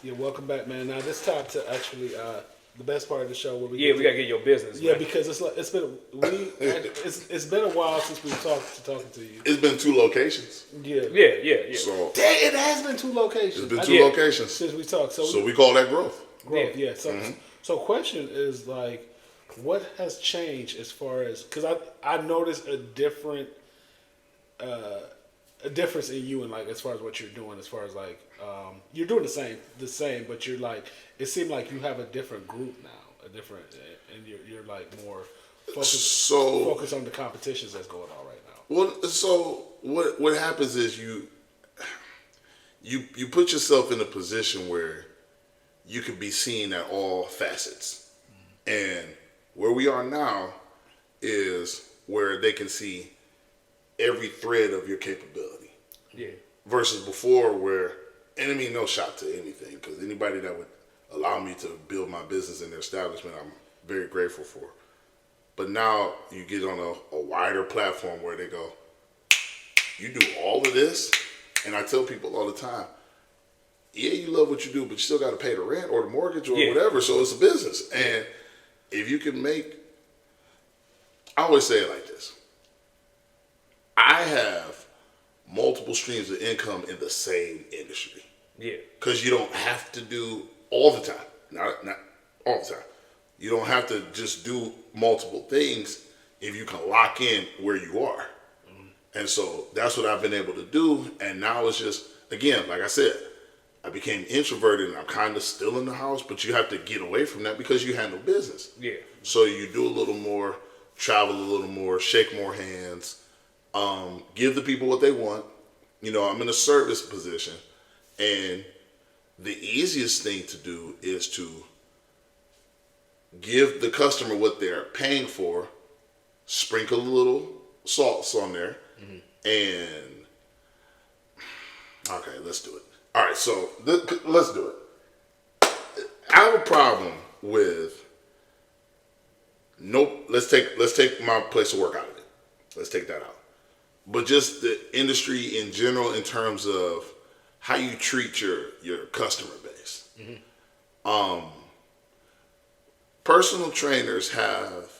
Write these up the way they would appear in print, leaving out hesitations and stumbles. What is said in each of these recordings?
Yeah, welcome back, man. Now this time to actually the best part of the show where we we gotta get your business. yeah, man. because it's been a while since we talking to you. It's been 2 locations. Yeah, So it has been 2 locations. it's been 2 locations since we talked. So we call that growth. Growth. Yeah. So question is like, what has changed as far as because I noticed a difference in you and like as far as what you're doing as far as like you're doing the same but you're like it seemed like you have a different group now and you're like more focused on the competitions that's going on right now. Well, so what happens is you put yourself in a position where you can be seen at all facets, and where we are now is where they can see every thread of your capability. Yeah. Versus before where, and I mean no shot to anything, because anybody that would allow me to build my business in their establishment, I'm very grateful for. But now you get on a wider platform where they go, you do all of this? And I tell people all the time, yeah, you love what you do, but you still got to pay the rent or the mortgage or whatever, so it's a business. And if you can make, I always say it like this, I have multiple streams of income in the same industry. Yeah. Because you don't have to do all the time. Not all the time. You don't have to just do multiple things if you can lock in where you are. And so that's what I've been able to do. And now it's just, again, like I said, I became introverted and I'm kind of still in the house, but you have to get away from that because you handle business. Yeah. So you do a little more, travel a little more, shake more hands, give the people what they want. You know, I'm in a service position, and the easiest thing to do is to give the customer what they're paying for, sprinkle a little sauce on there, and okay, let's do it. All right, so let's do it. I have a problem with let's take my place of work out of it. Let's take that out. But just the industry in general in terms of how you treat your customer base. Personal trainers have,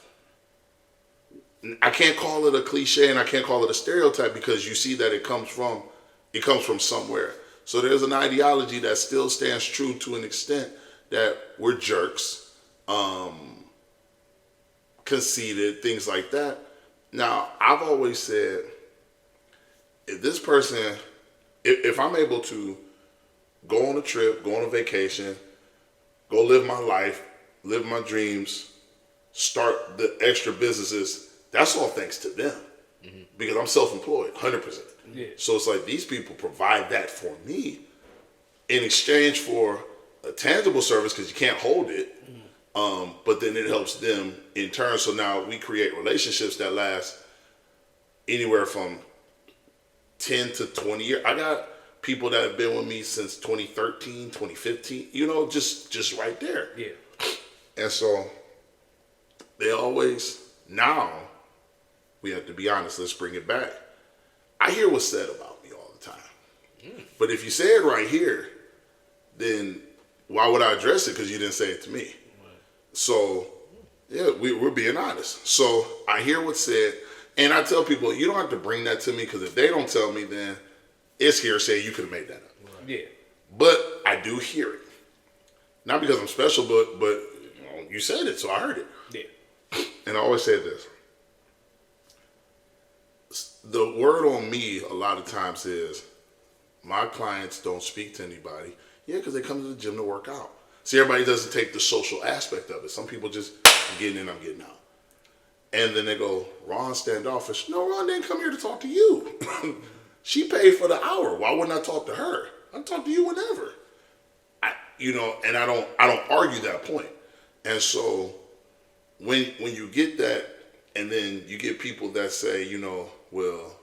I can't call it a cliche and I can't call it a stereotype because you see that it comes from somewhere. So there's an ideology that still stands true to an extent that we're jerks, conceited, things like that. Now, I've always said, if this person, if I'm able to go on a trip, go on a vacation, go live my life, live my dreams, start the extra businesses, that's all thanks to them. Because I'm self-employed, 100%. Yeah. So it's like these people provide that for me in exchange for a tangible service because you can't hold it. But then it helps them in turn. So now we create relationships that last anywhere from 10 to 20 years. I got people that have been with me since 2013, 2015, you know, just right there. Yeah. And so they always, now we have to be honest, let's bring it back. I hear what's said about me all the time. But if you say it right here, then why would I address it? Because you didn't say it to me. Right. So, yeah, we're being honest. So I hear what's said, and I tell people, you don't have to bring that to me because if they don't tell me, then it's hearsay. You could have made that up. Right. Yeah. But I do hear it. Not because I'm special, but you know, you said it, so I heard it. Yeah. And I always say this. The word on me a lot of times is my clients don't speak to anybody. Yeah, because they come to the gym to work out. See, everybody doesn't take the social aspect of it. Some people just, I'm getting in, I'm getting out. And then they go, Ron standoffish. No, Ron didn't come here to talk to you. She paid for the hour. Why wouldn't I talk to her? I'll talk to you whenever. And I don't argue that point. And so when you get that, and then you get people that say, you know, well,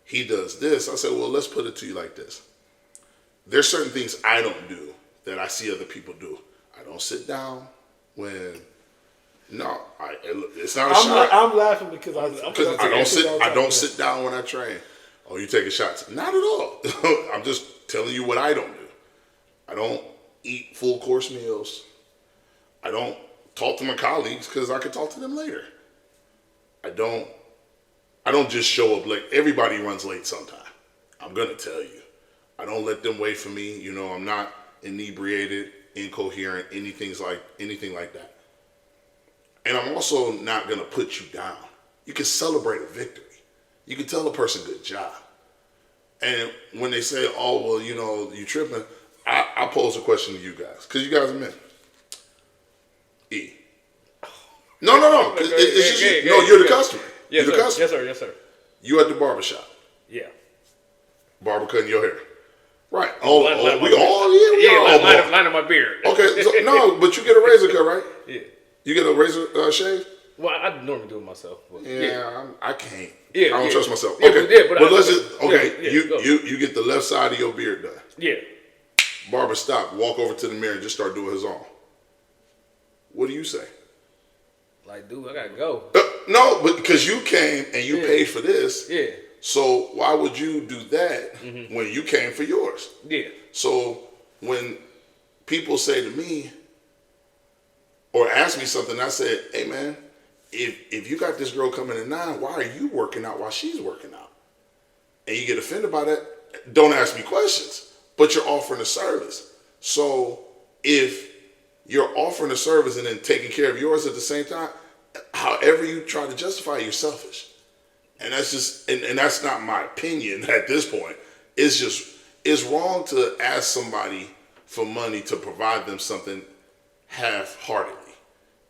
he does this. I say, well, let's put it to you like this. There's certain things I don't do that I see other people do. I don't sit down when, it's not a shot. I'm laughing because I don't sit down when I train. Oh, you taking shots? Not at all. I'm just telling you what I don't do. eat full course meals. I don't talk to my colleagues because I could talk to them later. I don't just show up late. Everybody runs late sometime. I'm gonna tell you. I don't let them wait for me. You know, I'm not inebriated, incoherent, anything like that. And I'm also not gonna put you down. You can celebrate a victory. You can tell a person good job. And when they say, "Oh, well, you know, you tripping," I pose a question to you guys because you guys are men. E. No. It's just you. No, you're the customer. Yes, you're the customer. Yes, sir. You at the barbershop. Yeah. Barber cutting your hair. Right. Line of my beard. Okay. So, no, but you get a razor cut, right? Yeah. You get a razor shave? Well, I normally do it myself. But I can't. Yeah, I don't trust myself. Yeah, okay. but let's just you go. you get the left side of your beard done. Yeah. Barber stop, walk over to the mirror and just start doing his own. What do you say? Like, dude, I gotta go. No, but because you came and you paid for this. Yeah. So why would you do that when you came for yours? Yeah. So when people say to me or ask me something, I said, "Hey man, if you got this girl coming at 9, why are you working out while she's working out?" And you get offended by that, don't ask me questions. But you're offering a service. So if you're offering a service and then taking care of yours at the same time, however you try to justify, you're selfish. And that's just, and that's not my opinion at this point. It's wrong to ask somebody for money to provide them something half-heartedly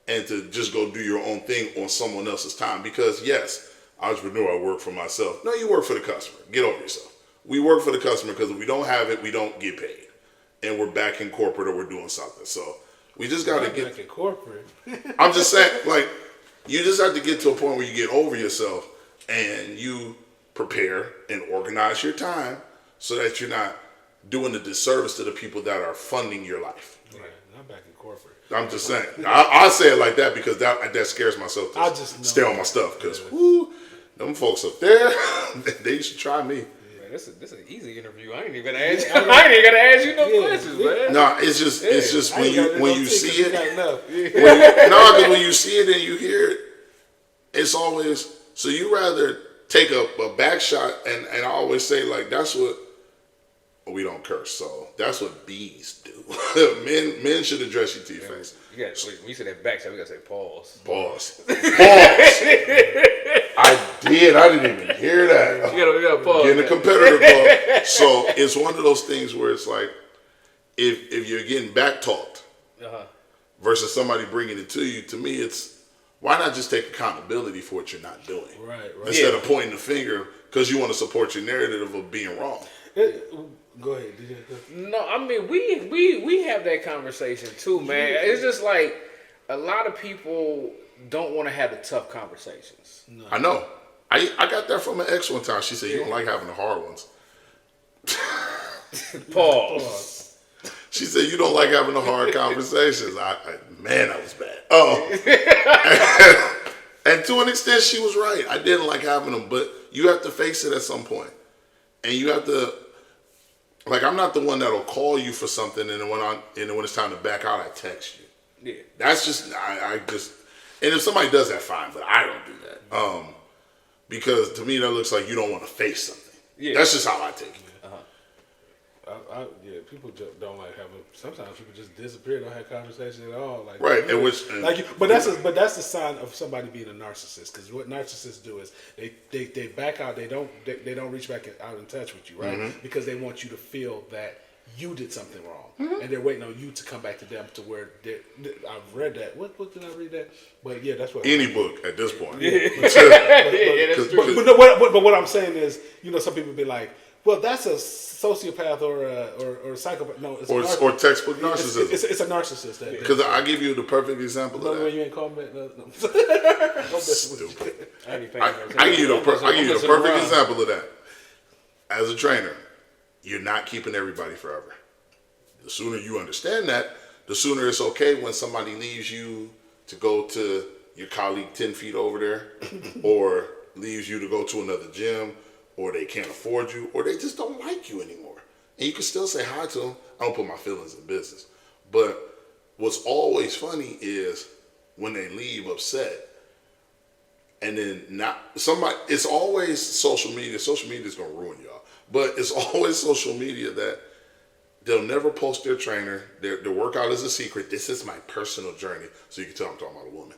and to just go do your own thing on someone else's time. Because yes, entrepreneur, I work for myself. No, you work for the customer. Get over yourself. We work for the customer because if we don't have it, we don't get paid. And we're back in corporate or we're doing something. So we just got to get back in corporate. I'm just saying, like, you just have to get to a point where you get over yourself and you prepare and organize your time so that you're not doing a disservice to the people that are funding your life. Right. I'm back in corporate. I'm just saying. I say it like that because that scares myself to stay on my stuff. Because, them folks up there, they should try me. This is an easy interview. I ain't even gonna ask. I ain't even gonna ask you no questions, man. No, it's just when you see it. Because when you see it and you hear it, it's always so you rather take a back shot and I always say like that's what we don't curse, so that's what bees do. men should address you to your face. You got when you say that back shot, we gotta say pause. Pause. I didn't even hear that. You gotta pause. Getting a competitor club. So it's one of those things where it's like, if you're getting back talked versus somebody bringing it to you, to me, it's why not just take accountability for what you're not doing, right? Instead of pointing the finger because you want to support your narrative of being wrong. Go ahead. No, I mean we have that conversation too, man. Yeah. It's just like a lot of people don't want to have the tough conversations. No. I know. I got that from an ex one time. She said, "You don't like having the hard ones." Pause. She said, "You don't like having the hard conversations." Man, that was bad. Oh. And to an extent, she was right. I didn't like having them, but you have to face it at some point. And you have to, like, I'm not the one that'll call you for something, and then when it's time to back out, I text you. Yeah. That's just, I just, and if somebody does that, fine, but I don't do that. Because to me, that looks like you don't want to face something. Yeah. That's just how I take it. People don't like having. Sometimes people just disappear, don't have conversations at all. Like right, but that's the sign of somebody being a narcissist. Because what narcissists do is they back out. They don't reach back out in touch with you, right? Mm-hmm. Because they want you to feel that you did something wrong, and they're waiting on you to come back to them to where I've read that. What book did I read that? But yeah, that's what any book at this point. Yeah, that's true. But what I'm saying is, some people be like, well, that's a sociopath or a psychopath. No, it's or textball narcissism. It's a narcissist. Because I give you the perfect example of that. You ain't calling me. No. Stupid. I give you the perfect example of that. As a trainer, you're not keeping everybody forever. The sooner you understand that, the sooner it's okay when somebody leaves you to go to your colleague 10 feet over there, or leaves you to go to another gym, or they can't afford you, or they just don't like you anymore. And you can still say hi to them. I don't put my feelings in business. But what's always funny is when they leave upset, and then not somebody. It's always social media. Social media is gonna ruin y'all, but it's always social media that they'll never post their trainer. Their workout is a secret. This is my personal journey, so you can tell I'm talking about a woman.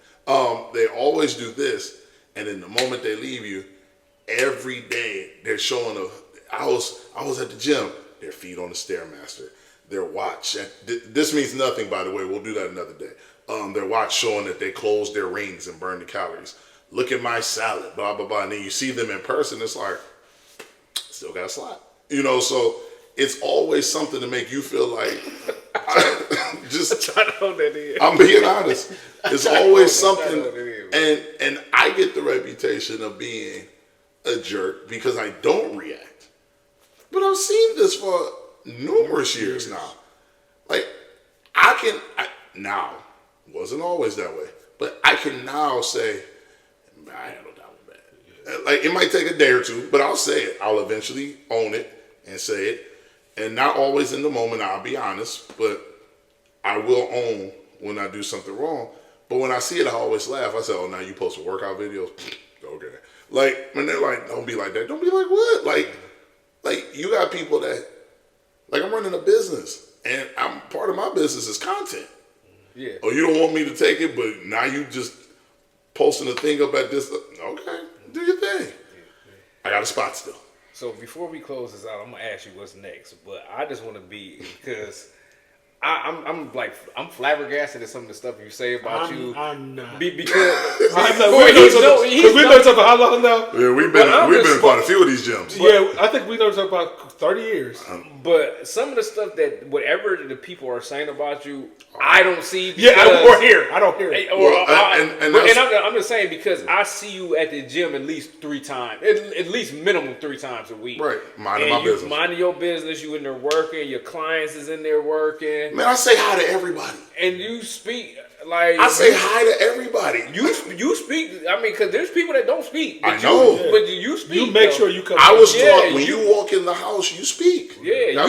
They always do this, and then the moment they leave you, every day they're showing I was at the gym. Their feet on the Stairmaster. Their watch. This means nothing, by the way. We'll do that another day. Their watch showing that they closed their rings and burned the calories. Look at my salad, blah, blah, blah. And then you see them in person, it's like, still got a slot. So it's always something to make you feel like, I'm being honest. It's always something. And I get the reputation of being a jerk because I don't react. But I've seen this for numerous years now. Like, now, wasn't always that way, but I can now say, I handled that one bad. Like, it might take a day or two, but I'll say it. I'll eventually own it and say it. And not always in the moment, I'll be honest, but I will own when I do something wrong. But when I see it, I always laugh. I say, oh, now you posting workout videos? Okay. Like, when they're like, don't be like that. Don't be like what? Like you got people that, like, I'm running a business, and part of my business is content. Yeah. Oh, you don't want me to take it, but now you just posting a thing up at this. Okay, do your thing. I got a spot still. So before we close this out, I'm gonna ask you what's next. But I just want to be, because I'm flabbergasted at some of the stuff you say about you. I'm not. Because we've known each other for how long now? Yeah, we've been in quite a few of these gyms. Yeah, I think we've known each other about 30 years. But some of the stuff that whatever the people are saying about you, I don't see. I don't hear it. I'm just saying, because I see you at the gym at least 3 times, at least minimum 3 times a week. Right, minding my business. Minding your business, you in there working, your clients is in there working. Man, I say hi to everybody. And you speak like I say hi to everybody. You speak. I mean, because there's people that don't speak. I know, but you speak. You make sure you come. I was taught when you walk in the house, you speak. Yeah,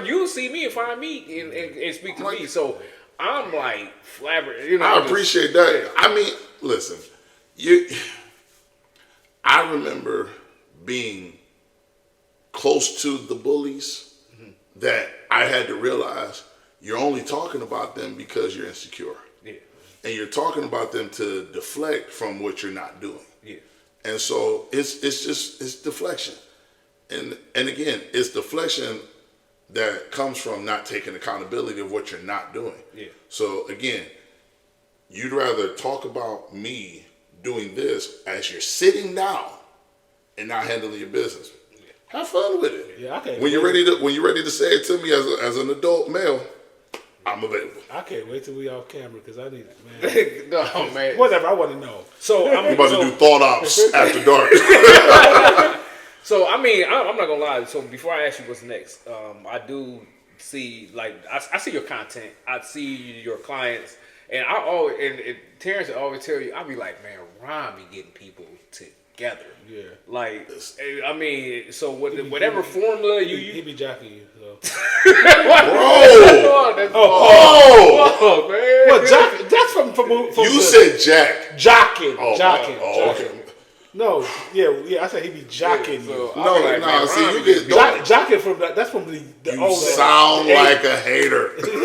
you see me and find me and speak to me. So I'm like flabbergasted. I appreciate that. I mean, listen, I remember being close to the bullies that I had to realize you're only talking about them because you're insecure. Yeah. And you're talking about them to deflect from what you're not doing. Yeah. And so it's deflection. And again, it's deflection that comes from not taking accountability of what you're not doing. Yeah. So again, you'd rather talk about me doing this as you're sitting down and not handling your business. Yeah. Have fun with it. Yeah, okay. When you're ready to say it to me as an adult male, I'm available. I can't wait till we off camera because I need it, man. No, man. Whatever, I want to know. So I'm about to do thought ops after dark. So I mean, I'm not gonna lie. So before I ask you what's next, I do see, like, I see your content. I see your clients, and I always and Terrence will always tell you, I'll be like, man, Ron be getting people together. Yeah. Like, I mean, so whatever formula he be jacking you. So. Bro! Oh, man! Well, that's from you said Jack. Jocking. Jocking. Okay. No, yeah, I said he be jocking you. No, see, you get jocking from that. That's from the you old. Sound like a hater. People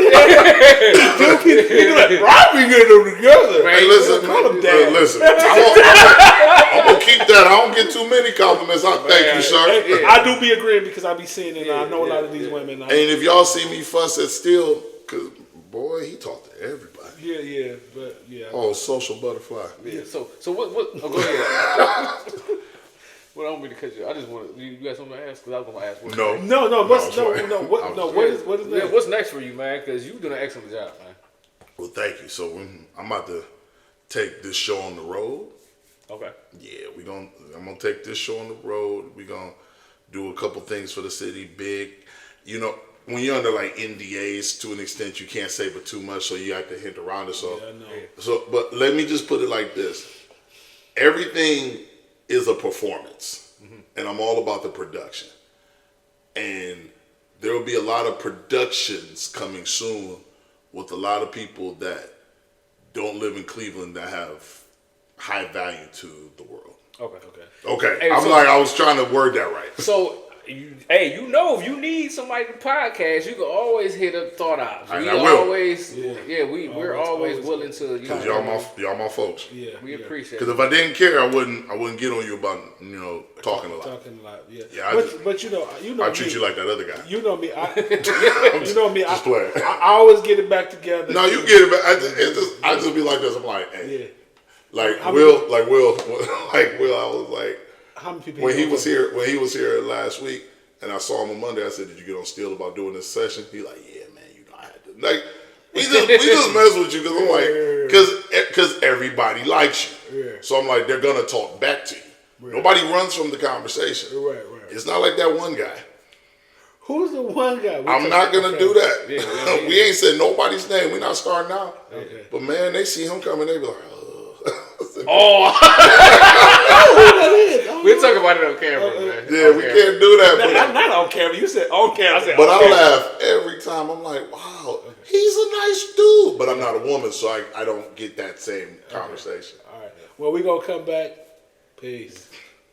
like, Rob be getting them together. Hey, listen, listen. I'm gonna keep that. I don't get too many compliments. Thank you, sir. I do be agreeing because I be seeing it. And I know a lot of these women. And if y'all see me fuss at Steel, because boy, he talked to everybody. Yeah, but yeah. Oh, social butterfly. Yeah. So what? Oh, go ahead. Well, I don't mean to cut you. I just want to. You got something to ask? Because I was going to ask. What is next? What's next for you, man? Because you're doing an excellent job, man. Well, thank you. So I'm about to take this show on the road. Okay. Yeah, I'm gonna take this show on the road. We're gonna do a couple things for the city, big. You know, when you're under like NDAs, to an extent, you can't say but too much, so you have to hint around it. So, yeah, I know. So, but let me just put it like this: everything is a performance, and I'm all about the production. And there will be a lot of productions coming soon with a lot of people that don't live in Cleveland that have high value to the world. Okay. Hey, I was trying to word that right. So, if you need somebody to podcast, you can always hit up Thought Ops. We're always willing to. Because y'all my folks. Yeah, we appreciate. Because if I didn't care, I wouldn't get on you about talking a lot. But you know, I treat you like that other guy. You know me. I playing. I always get it back together. No, you get it back. I just be like this. I'm like, hey. Yeah. Like Will, I was like, how many people when he was here last week, and I saw him on Monday. I said, "Did you get on Steel about doing this session?" He like, "Yeah, man, I had to." Like, we just mess with you because I'm like, because everybody likes you. Yeah. So I'm like, they're gonna talk back to you. Right. Nobody runs from the conversation. Right. It's not like that one guy. Who's the one guy? I'm not gonna do that. Yeah. We ain't said nobody's name. We're not starting out. Okay. But man, they see him coming, they be like, We'll talk about it on camera, man. Yeah, we can't do that. But not on camera. You said on camera. But I laugh every time. I'm like, wow, he's a nice dude. But I'm not a woman, so I don't get that same conversation. All right. Well, we gonna come back. Peace.